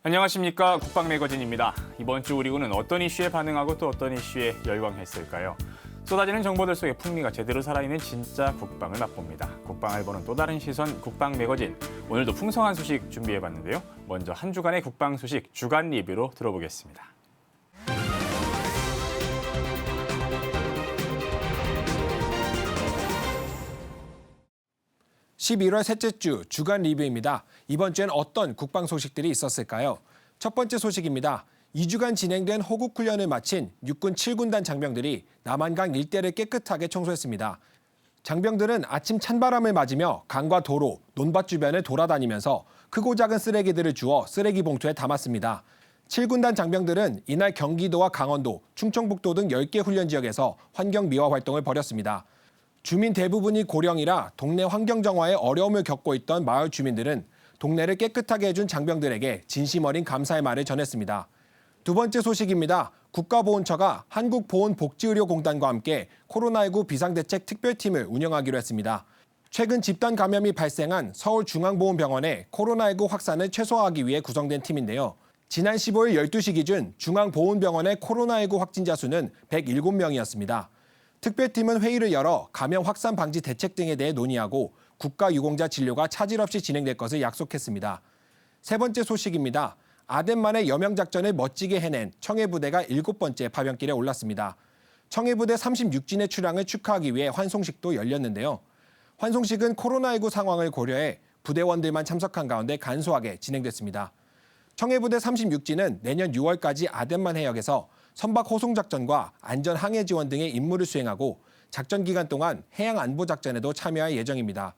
안녕하십니까, 국방매거진입니다. 이번 주 우리군은 어떤 이슈에 반응하고 또 어떤 이슈에 열광했을까요? 쏟아지는 정보들 속에 풍미가 제대로 살아있는 진짜 국방을 맛봅니다. 국방을 보는 또 다른 시선, 국방매거진. 오늘도 풍성한 소식 준비해봤는데요. 먼저 한 주간의 국방 소식 주간 리뷰로 들어보겠습니다. 11월 셋째 주 주간 리뷰입니다. 이번 주엔 어떤 국방 소식들이 있었을까요? 첫 번째 소식입니다. 2주간 진행된 호국 훈련을 마친 육군 7군단 장병들이 남한강 일대를 깨끗하게 청소했습니다. 장병들은 아침 찬바람을 맞으며 강과 도로, 논밭 주변을 돌아다니면서 크고 작은 쓰레기들을 주워 쓰레기 봉투에 담았습니다. 7군단 장병들은 이날 경기도와 강원도, 충청북도 등 10개 훈련 지역에서 환경 미화 활동을 벌였습니다. 주민 대부분이 고령이라 동네 환경 정화에 어려움을 겪고 있던 마을 주민들은 동네를 깨끗하게 해준 장병들에게 진심 어린 감사의 말을 전했습니다. 두 번째 소식입니다. 국가보훈처가 한국보훈복지의료공단과 함께 코로나19 비상대책 특별팀을 운영하기로 했습니다. 최근 집단 감염이 발생한 서울중앙보훈병원의 코로나19 확산을 최소화하기 위해 구성된 팀인데요. 지난 15일 12시 기준 중앙보훈병원의 코로나19 확진자 수는 107명이었습니다. 특별팀은 회의를 열어 감염 확산 방지 대책 등에 대해 논의하고 국가유공자 진료가 차질 없이 진행될 것을 약속했습니다. 세 번째 소식입니다. 아덴만의 여명작전을 멋지게 해낸 청해부대가 7번째 파병길에 올랐습니다. 청해부대 36진의 출항을 축하하기 위해 환송식도 열렸는데요. 환송식은 코로나19 상황을 고려해 부대원들만 참석한 가운데 간소하게 진행됐습니다. 청해부대 36진은 내년 6월까지 아덴만 해역에서 선박 호송작전과 안전항해 지원 등의 임무를 수행하고 작전 기간 동안 해양안보작전에도 참여할 예정입니다.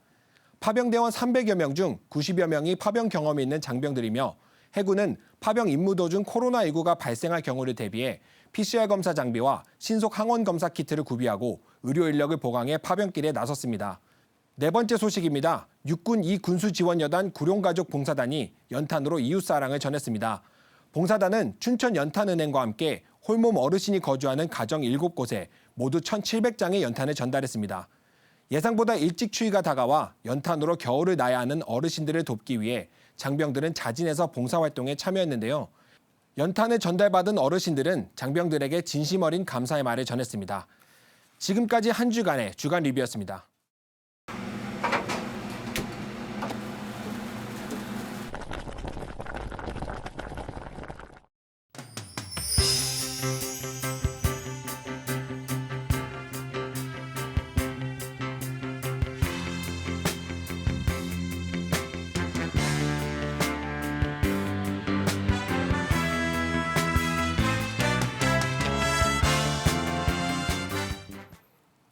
파병대원 300여 명 중 90여 명이 파병 경험이 있는 장병들이며 해군은 파병 임무 도중 코로나19가 발생할 경우를 대비해 PCR 검사 장비와 신속 항원 검사 키트를 구비하고 의료 인력을 보강해 파병길에 나섰습니다. 네 번째 소식입니다. 육군 2군수지원여단 구룡가족 봉사단이 연탄으로 이웃사랑을 전했습니다. 봉사단은 춘천 연탄은행과 함께 홀몸 어르신이 거주하는 가정 7곳에 모두 1,700장의 연탄을 전달했습니다. 예상보다 일찍 추위가 다가와 연탄으로 겨울을 나야 하는 어르신들을 돕기 위해 장병들은 자진해서 봉사활동에 참여했는데요. 연탄을 전달받은 어르신들은 장병들에게 진심 어린 감사의 말을 전했습니다. 지금까지 한 주간의 주간 리뷰였습니다.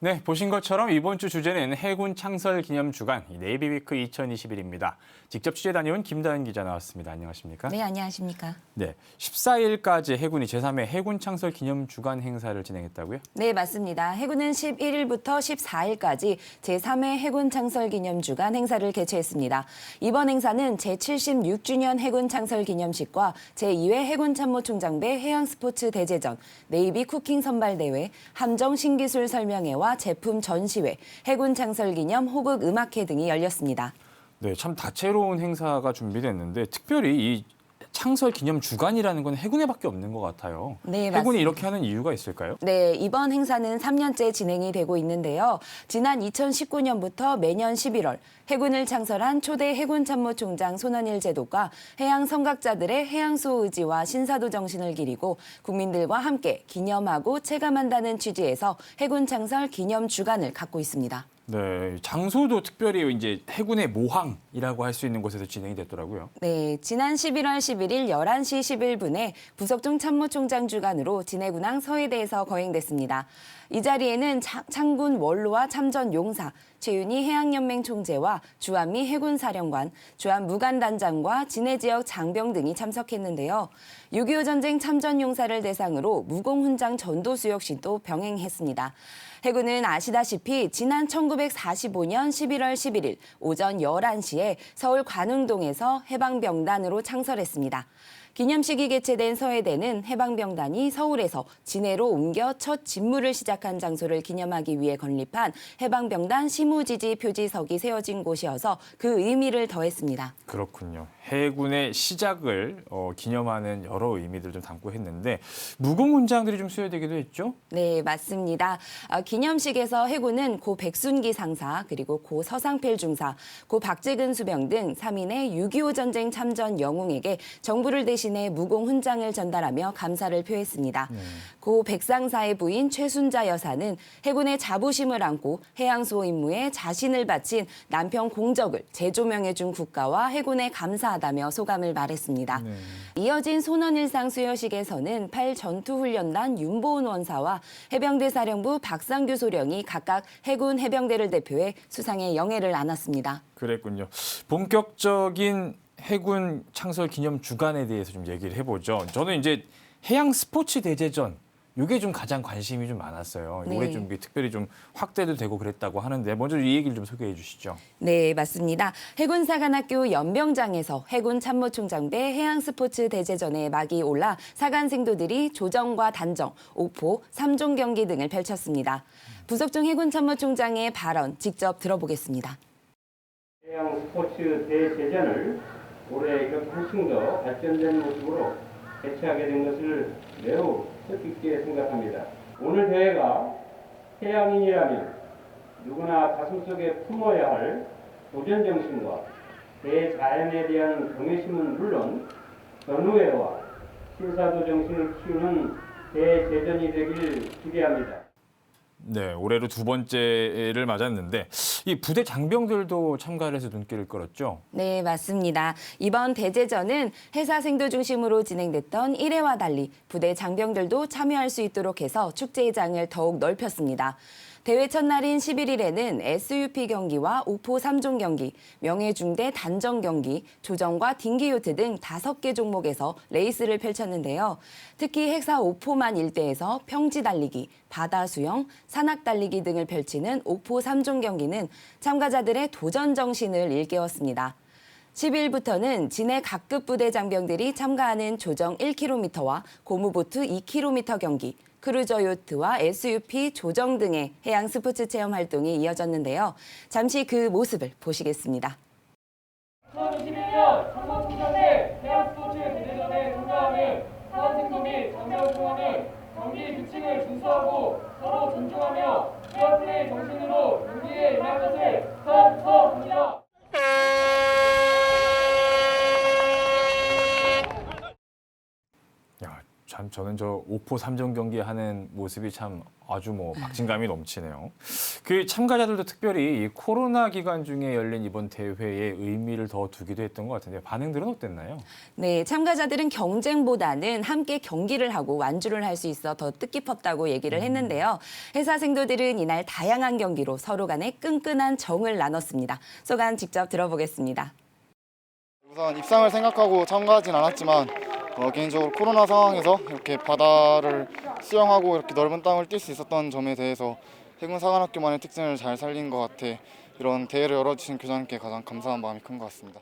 네, 보신 것처럼 이번 주 주제는 해군 창설 기념 주간 네이비위크 2021입니다. 직접 취재 다녀온 김다은 기자 나왔습니다. 안녕하십니까? 네, 안녕하십니까? 네, 14일까지 해군이 제3회 해군 창설 기념 주간 행사를 진행했다고요? 네, 맞습니다. 해군은 11일부터 14일까지 제3회 해군 창설 기념 주간 행사를 개최했습니다. 이번 행사는 제76주년 해군 창설 기념식과 제2회 해군 참모총장배 해양스포츠 대제전, 네이비 쿠킹 선발대회, 함정 신기술 설명회와 제품 전시회, 해군 창설 기념 호국 음악회 등이 열렸습니다. 네, 참 다채로운 행사가 준비됐는데 특별히 이 창설 기념 주간이라는 건 해군에밖에 없는 것 같아요. 네, 해군이 맞습니다. 이렇게 하는 이유가 있을까요? 네, 이번 행사는 3년째 진행이 되고 있는데요. 지난 2019년부터 매년 11월 해군을 창설한 초대 해군 참모총장 손원일 제독과 해양 선각자들의 해양수호 의지와 신사도 정신을 기리고 국민들과 함께 기념하고 체감한다는 취지에서 해군 창설 기념 주간을 갖고 있습니다. 네, 장소도 특별히 이제 해군의 모항이라고 할 수 있는 곳에서 진행이 됐더라고요. 네, 지난 11월 11일 11시 11분에 부석중 참모총장 주관으로 진해군항 서해대에서 거행됐습니다. 이 자리에는 창군 원로와 참전 용사, 최윤희 해양연맹 총재와 주한미 해군사령관, 주한 무관단장과 진해 지역 장병 등이 참석했는데요. 6.25 전쟁 참전 용사를 대상으로 무공훈장 전도수역식도 병행했습니다. 해군은 아시다시피 지난 1945년 11월 11일 오전 11시에 서울 관흥동에서 해방병단으로 창설했습니다. 기념식이 개최된 서해대는 해방병단이 서울에서 진해로 옮겨 첫 집무를 시작한 장소를 기념하기 위해 건립한 해방병단 시무지지 표지석이 세워진 곳이어서 그 의미를 더했습니다. 그렇군요. 해군의 시작을 기념하는 여러 의미들 좀 담고 했는데 무공 훈장들이 좀 수여되기도 했죠? 네, 맞습니다. 기념식에서 해군은 고 백순기 상사, 그리고 고 서상필 중사, 고 박재근 수병 등 3인의 6.25 전쟁 참전 영웅에게 정부를 대신해 무공 훈장을 전달하며 감사를 표했습니다. 고 백상사의 부인 최순자 여사는 해군의 자부심을 안고 해양수호 임무에 자신을 바친 남편 공적을 재조명해준 국가와 해군에 감사하다며 소감을 말했습니다. 이어진 손원일상 수여식에서는 8 전투훈련단 윤보은 원사와 해병대 사령부 박상규 소령이 각각 해군 해병대를 대표해 수상의 영예를 안았습니다. 그랬군요. 본격적인 해군 창설 기념 주간에 대해서 좀 얘기를 해보죠. 저는 이제 해양 스포츠 대제전 이게 좀 가장 관심이 좀 많았어요. 네. 올해 좀 특별히 좀 확대도 되고 그랬다고 하는데 먼저 이 얘기를 좀 소개해 주시죠. 네, 맞습니다. 해군사관학교 연병장에서 해군 참모총장배 해양스포츠 대제전에 막이 올라 사관생도들이 조정과 단정, 옥포, 3종 경기 등을 펼쳤습니다. 부석중 해군참모총장의 발언 직접 들어보겠습니다. 해양 스포츠 대제전을 올해 이렇게 한층 더 발전된 모습으로 개최하게 된 것을 매우 뜻깊게 생각합니다. 오늘 대회가 해양인이라면 누구나 가슴속에 품어야 할 도전 정신과 대자연에 대한 경외심은 물론 전우애와 신사도 정신을 키우는 대제전이 되길 기대합니다. 네, 올해로 두 번째를 맞았는데 이 부대 장병들도 참가를 해서 눈길을 끌었죠. 네, 맞습니다. 이번 대제전은 해사생도 중심으로 진행됐던 1회와 달리 부대 장병들도 참여할 수 있도록 해서 축제의 장을 더욱 넓혔습니다. 대회 첫날인 11일에는 SUP 경기와 옥포 3종 경기, 명예중대 단정 경기, 조정과 딩기요트 등 5개 종목에서 레이스를 펼쳤는데요. 특히 핵사 옥포만 일대에서 평지 달리기, 바다 수영, 산악 달리기 등을 펼치는 옥포 3종 경기는 참가자들의 도전 정신을 일깨웠습니다. 10일부터는 진해 각급 부대 장병들이 참가하는 조정 1km와 고무보트 2km 경기, 크루저 요트와 SUP 조정 등의 해양 스포츠 체험 활동이 이어졌는데요. 잠시 그 모습을 보시겠습니다. 2021년 참모총장대 해양스포츠 대제전에 참가하는 사관생도 및 장병중원은 경기 규칙을 준수하고 서로 존중하며 페어플레이 정신으로 경기에 임할 것을 선서합니다. 야, 참 저는 저 옥포 3종 경기 하는 모습이 참 아주 박진감이 넘치네요. 그 참가자들도 특별히 이 코로나 기간 중에 열린 이번 대회에 의미를 더 두기도 했던 것 같은데 반응들은 어땠나요? 네, 참가자들은 경쟁보다는 함께 경기를 하고 완주를 할 수 있어 더 뜻깊었다고 얘기를 했는데요. 해사생도들은 이날 다양한 경기로 서로 간에 끈끈한 정을 나눴습니다. 소감 직접 들어보겠습니다. 우선 입상을 생각하고 참가하진 않았지만 개인적으로 코로나 상황에서 이렇게 바다를 수영하고 이렇게 넓은 땅을 뛸 수 있었던 점에 대해서 해군사관학교만의 특징을 잘 살린 것 같아 이런 대회를 열어주신 교장님께 가장 감사한 마음이 큰 것 같습니다.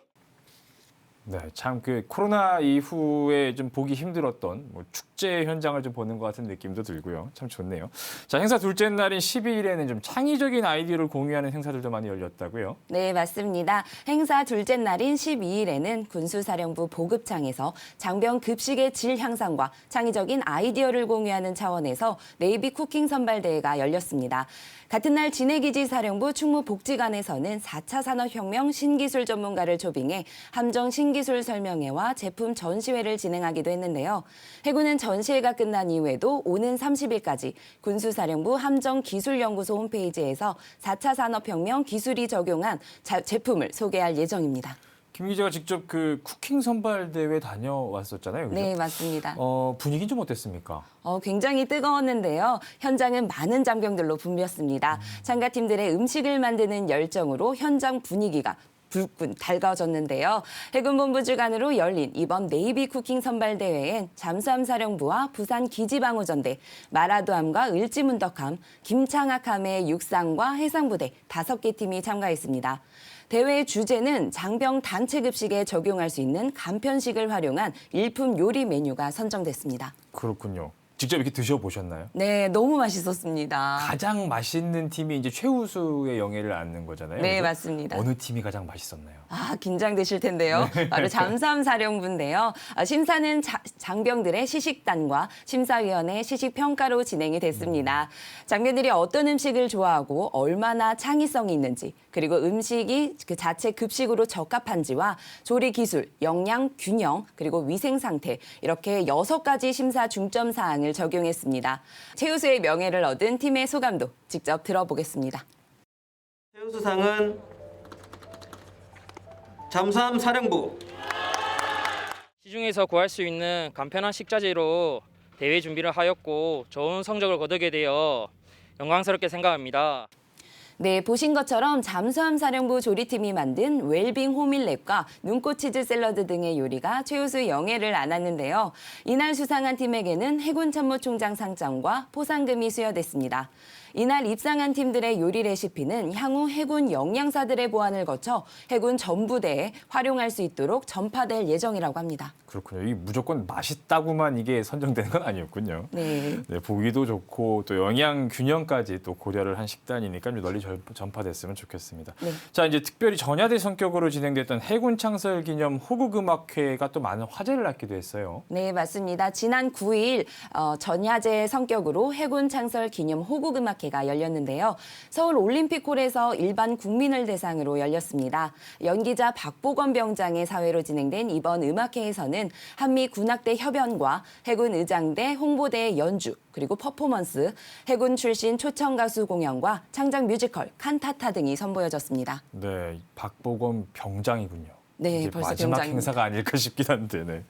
네, 참 그 코로나 이후에 좀 보기 힘들었던 축제 현장을 좀 보는 것 같은 느낌도 들고요. 참 좋네요. 자, 행사 둘째 날인 12일에는 좀 창의적인 아이디어를 공유하는 행사들도 많이 열렸다고요? 네, 맞습니다. 행사 둘째 날인 12일에는 군수사령부 보급창에서 장병 급식의 질 향상과 창의적인 아이디어를 공유하는 차원에서 네이비 쿠킹 선발대회가 열렸습니다. 같은 날 진해기지 사령부 충무복지관에서는 4차 산업혁명 신기술 전문가를 초빙해 함정 신기술 설명회와 제품 전시회를 진행하기도 했는데요. 해군은 전시회가 끝난 이후에도 오는 30일까지 군수사령부 함정기술연구소 홈페이지에서 4차 산업혁명 기술이 적용한 제품을 소개할 예정입니다. 김 기자가 직접 그 쿠킹 선발 대회 다녀왔었잖아요. 그죠? 네, 맞습니다. 분위기는 좀 어땠습니까? 굉장히 뜨거웠는데요. 현장은 많은 장병들로 붐볐습니다. 참가팀들의 음식을 만드는 열정으로 현장 분위기가 불끈 달궈졌는데요. 해군본부 주관으로 열린 이번 네이비 쿠킹 선발대회엔 잠수함 사령부와 부산 기지방어전대, 마라도함과 을지문덕함, 김창학함의 육상과 해상부대 5개 팀이 참가했습니다. 대회의 주제는 장병 단체 급식에 적용할 수 있는 간편식을 활용한 일품 요리 메뉴가 선정됐습니다. 그렇군요. 직접 이렇게 드셔보셨나요? 네, 너무 맛있었습니다. 가장 맛있는 팀이 이제 최우수의 영예를 안는 거잖아요. 네, 그죠? 맞습니다. 어느 팀이 가장 맛있었나요? 아, 긴장되실 텐데요. 바로 잠수함 사령부인데요. 심사는 장병들의 시식단과 심사위원회 시식평가로 진행이 됐습니다. 장병들이 어떤 음식을 좋아하고 얼마나 창의성이 있는지, 그리고 음식이 그 자체 급식으로 적합한지와 조리 기술, 영양 균형, 그리고 위생 상태 이렇게 6가지 심사 중점 사항을 적용했습니다. 최우수의 명예를 얻은 팀의 소감도 직접 들어보겠습니다. 최우수상은 잠수함 사령부. 시중에서 구할 수 있는 간편한 식자재로 대회 준비를 하였고 좋은 성적을 거두게 되어 영광스럽게 생각합니다. 네, 보신 것처럼 잠수함 사령부 조리팀이 만든 웰빙 호밀랩과 눈꽃 치즈 샐러드 등의 요리가 최우수 영예를 안았는데요. 이날 수상한 팀에게는 해군 참모총장 상장과 포상금이 수여됐습니다. 이날 입상한 팀들의 요리 레시피는 향후 해군 영양사들의 보완을 거쳐 해군 전부대에 활용할 수 있도록 전파될 예정이라고 합니다. 그렇군요. 이 무조건 맛있다고만 이게 선정되는 건 아니었군요. 네. 네, 보기도 좋고 또 영양 균형까지 또 고려를 한 식단이니까 좀 널리 전파됐으면 좋겠습니다. 네. 자, 이제 특별히 전야대 성격으로 진행됐던 해군 창설 기념 호국음악회가 또 많은 화제를 낳기도 했어요. 네, 맞습니다. 지난 9일 전야제 성격으로 해군 창설 기념 호국음악회가 열렸는데요. 서울 올림픽홀에서 일반 국민을 대상으로 열렸습니다. 연기자 박보건 병장의 사회로 진행된 이번 음악회에서는 한미 군악대 협연과 해군 의장대 홍보대의 연주, 그리고 퍼포먼스, 해군 출신 초청 가수 공연과 창작 뮤지컬, 칸타타 등이 선보여졌습니다. 네, 박보검 병장이군요. 네, 이제 벌써 마지막 병장입니다. 행사가 아닐까 싶긴 한데. 네.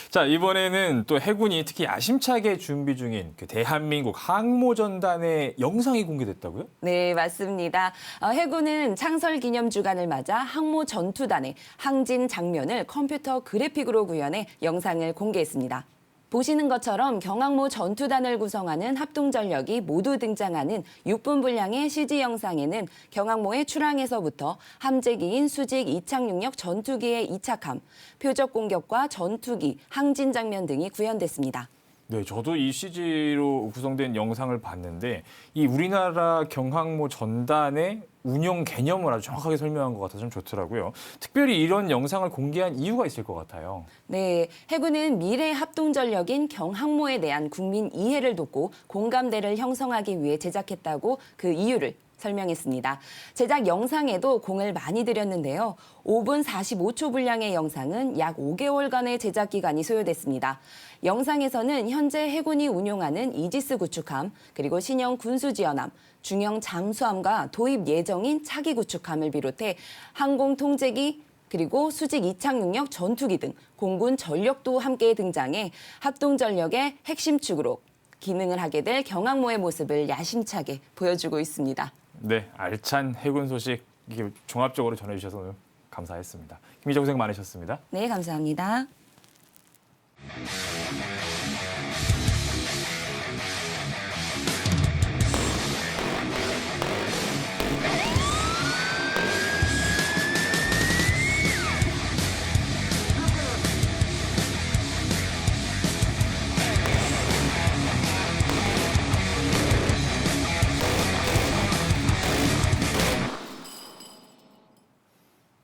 자, 이번에는 또 해군이 특히 야심차게 준비 중인 그 대한민국 항모전단의 영상이 공개됐다고요? 네, 맞습니다. 해군은 창설 기념 주간을 맞아 항모 전투단의 항진 장면을 컴퓨터 그래픽으로 구현해 영상을 공개했습니다. 보시는 것처럼 경항모 전투단을 구성하는 합동전력이 모두 등장하는 6분 분량의 CG 영상에는 경항모의 출항에서부터 함재기인 수직 이착륙력 전투기의 이착함, 표적 공격과 전투기, 항진 장면 등이 구현됐습니다. 네, 저도 이 CG로 구성된 영상을 봤는데 이 우리나라 경항모 전단의 운영 개념을 아주 정확하게 설명한 것 같아서 좀 좋더라고요. 특별히 이런 영상을 공개한 이유가 있을 것 같아요. 네, 해군은 미래 합동전력인 경항모에 대한 국민 이해를 돕고 공감대를 형성하기 위해 제작했다고 그 이유를 설명했습니다. 제작 영상에도 공을 많이 들였는데요. 5분 45초 분량의 영상은 약 5개월간의 제작 기간이 소요됐습니다. 영상에서는 현재 해군이 운용하는 이지스 구축함, 그리고 신형 군수지원함, 중형 잠수함과 도입 예정인 차기 구축함을 비롯해 항공 통제기, 그리고 수직 이착륙력 전투기 등 공군 전력도 함께 등장해 합동전력의 핵심 축으로 기능을 하게 될 경항모의 모습을 야심차게 보여주고 있습니다. 네, 알찬 해군 소식 이게 종합적으로 전해주셔서 오늘 감사했습니다. 김 기자 고생 많으셨습니다. 네, 감사합니다.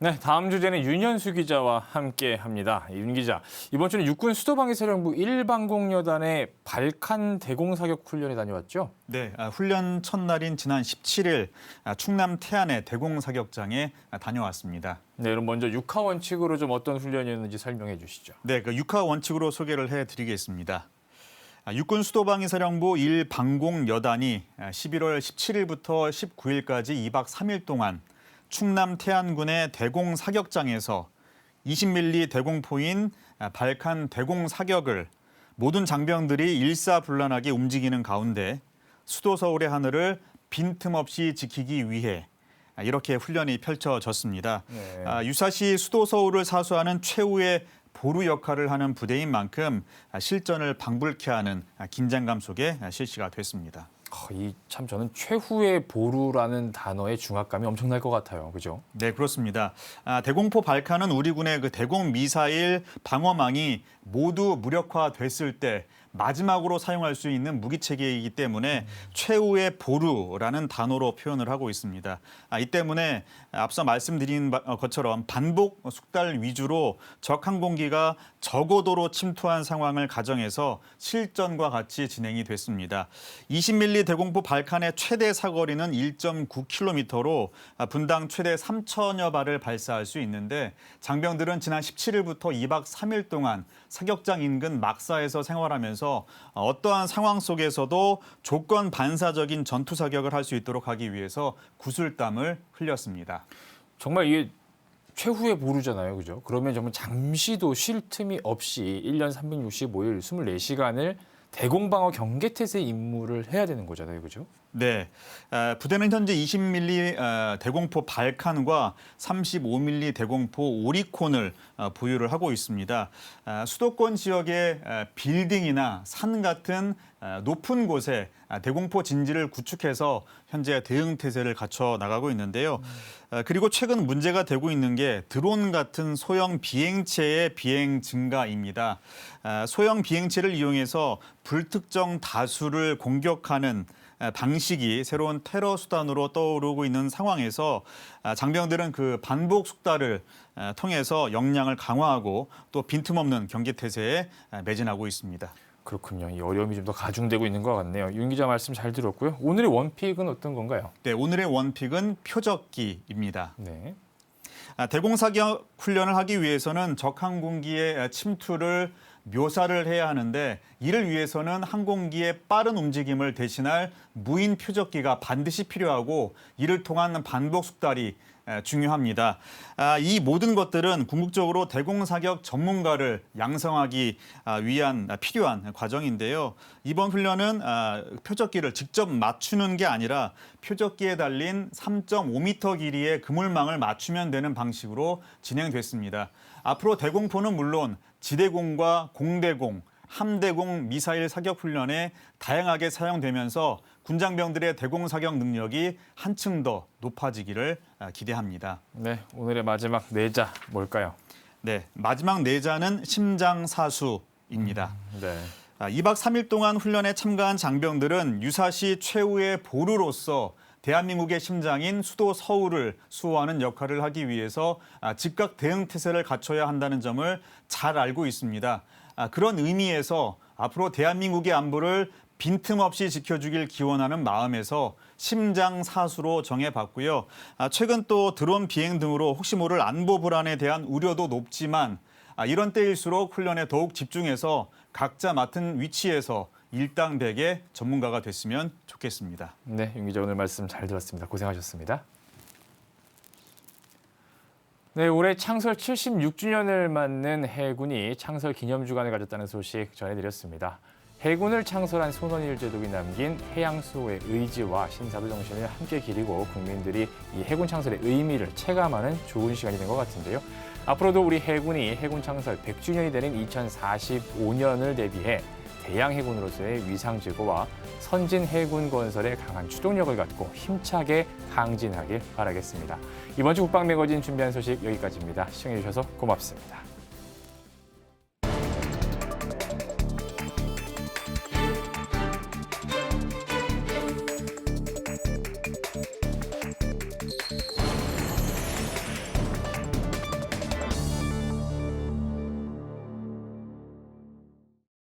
네, 다음 주제는 윤현수 기자와 함께합니다. 윤 기자, 이번 주는 육군 수도방위사령부 1방공여단의 발칸 대공 사격 훈련에 다녀왔죠? 네, 훈련 첫날인 지난 17일 충남 태안의 대공 사격장에 다녀왔습니다. 네, 그럼 먼저 육하 원칙으로 좀 어떤 훈련이었는지 설명해 주시죠. 네, 그 육하 원칙으로 소개를 해드리겠습니다. 육군 수도방위사령부 1방공여단이 11월 17일부터 19일까지 2박 3일 동안 충남 태안군의 대공 사격장에서 20mm 대공포인 발칸 대공 사격을 모든 장병들이 일사불란하게 움직이는 가운데 수도 서울의 하늘을 빈틈없이 지키기 위해 이렇게 훈련이 펼쳐졌습니다. 네. 유사시 수도 서울을 사수하는 최후의 보루 역할을 하는 부대인 만큼 실전을 방불케 하는 긴장감 속에 실시가 됐습니다. 참 저는 최후의 보루라는 단어의 중압감이 엄청날 것 같아요. 그죠? 네, 그렇습니다. 대공포 발칸은 우리 군의 그 대공 미사일 방어망이 모두 무력화됐을 때 마지막으로 사용할 수 있는 무기 체계이기 때문에 최후의 보루라는 단어로 표현을 하고 있습니다. 이 때문에 앞서 말씀드린 것처럼 반복 숙달 위주로 적 항공기가 저고도로 침투한 상황을 가정해서 실전과 같이 진행이 됐습니다. 20mm 대공포 발칸의 최대 사거리는 1.9km로 분당 최대 3천여 발을 발사할 수 있는데 장병들은 지난 17일부터 2박 3일 동안 사격장 인근 막사에서 생활하면서 어떠한 상황 속에서도 조건 반사적인 전투 사격을 할 수 있도록 하기 위해서 구슬땀을 흘렸습니다. 정말 이게 최후의 보루잖아요. 그죠? 그러면 정말 잠시도 쉴 틈이 없이 1년 365일 24시간을 대공방어 경계태세 임무를 해야 되는 거잖아요. 그죠? 네, 부대는 현재 20mm 대공포 발칸과 35mm 대공포 오리콘을 보유를 하고 있습니다. 수도권 지역의 빌딩이나 산 같은 높은 곳에 대공포 진지를 구축해서 현재 대응 태세를 갖춰 나가고 있는데요. 그리고 최근 문제가 되고 있는 게 드론 같은 소형 비행체의 비행 증가입니다. 소형 비행체를 이용해서 불특정 다수를 공격하는 방식이 새로운 테러 수단으로 떠오르고 있는 상황에서 장병들은 그 반복 숙달을 통해서 역량을 강화하고 또 빈틈없는 경계 태세에 매진하고 있습니다. 그렇군요. 이 어려움이 좀 더 가중되고 있는 것 같네요. 윤 기자 말씀 잘 들었고요. 오늘의 원픽은 어떤 건가요? 네, 오늘의 원픽은 표적기입니다. 네. 대공사격 훈련을 하기 위해서는 적 항공기의 침투를 묘사를 해야 하는데 이를 위해서는 항공기의 빠른 움직임을 대신할 무인 표적기가 반드시 필요하고 이를 통한 반복 숙달이 중요합니다. 이 모든 것들은 궁극적으로 대공사격 전문가를 양성하기 위한 필요한 과정인데요. 이번 훈련은 표적기를 직접 맞추는 게 아니라 표적기에 달린 3.5m 길이의 그물망을 맞추면 되는 방식으로 진행됐습니다. 앞으로 대공포는 물론 지대공과 공대공, 함대공 미사일 사격 훈련에 다양하게 사용되면서 군장병들의 대공 사격 능력이 한층 더 높아지기를 기대합니다. 네, 오늘의 마지막 내자 뭘까요? 네, 마지막 내자는 심장사수입니다. 네. 2박 3일 동안 훈련에 참가한 장병들은 유사시 최후의 보루로서 대한민국의 심장인 수도 서울을 수호하는 역할을 하기 위해서 즉각 대응 태세를 갖춰야 한다는 점을 잘 알고 있습니다. 그런 의미에서 앞으로 대한민국의 안보를 빈틈없이 지켜주길 기원하는 마음에서 심장사수로 정해봤고요. 최근 또 드론 비행 등으로 혹시 모를 안보 불안에 대한 우려도 높지만 이런 때일수록 훈련에 더욱 집중해서 각자 맡은 위치에서 일당백의 전문가가 됐으면 좋겠습니다. 네, 윤 기자 오늘 말씀 잘 들었습니다. 고생하셨습니다. 네, 올해 창설 76주년을 맞는 해군이 창설 기념주간을 가졌다는 소식 전해드렸습니다. 해군을 창설한 손원일 제독이 남긴 해양수호의 의지와 신사도 정신을 함께 기리고 국민들이 이 해군 창설의 의미를 체감하는 좋은 시간이 된 것 같은데요. 앞으로도 우리 해군이 해군 창설 100주년이 되는 2045년을 대비해 대양 해군으로서의 위상 제고와 선진 해군 건설에 강한 추동력을 갖고 힘차게 강진하길 바라겠습니다. 이번 주 국방 매거진 준비한 소식 여기까지입니다. 시청해 주셔서 고맙습니다.